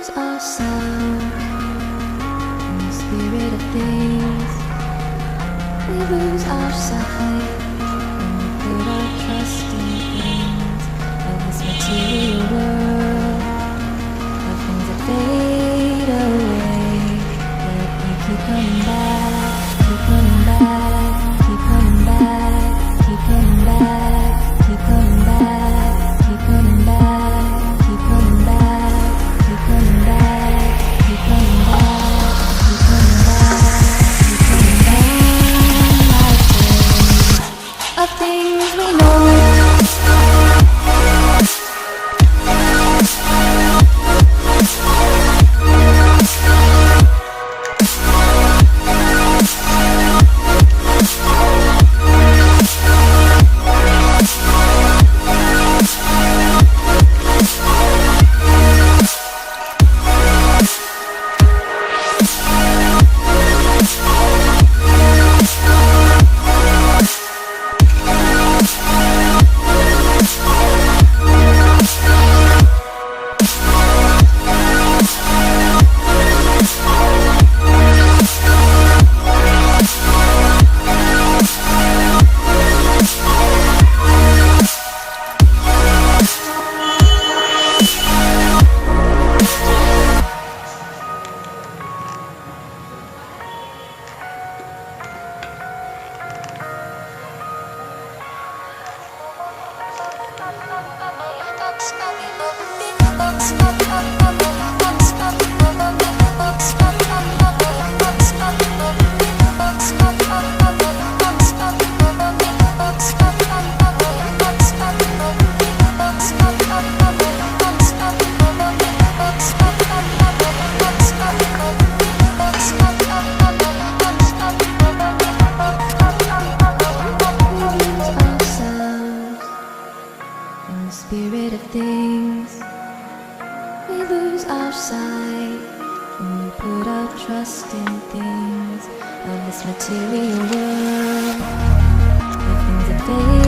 lose ourselves in the spirit of things. We lose our sight when we put our trust in things of this material world, of things that fade away. Yet we keep coming back, keep coming back, keep coming back, keep coming back, keep coming back, keep coming back, keep coming back, keep coming back, keep coming back, keep coming back, keep coming back, like of things we know. Spirit of things, we lose our sight when we put our trust in things of this material world, the things that fade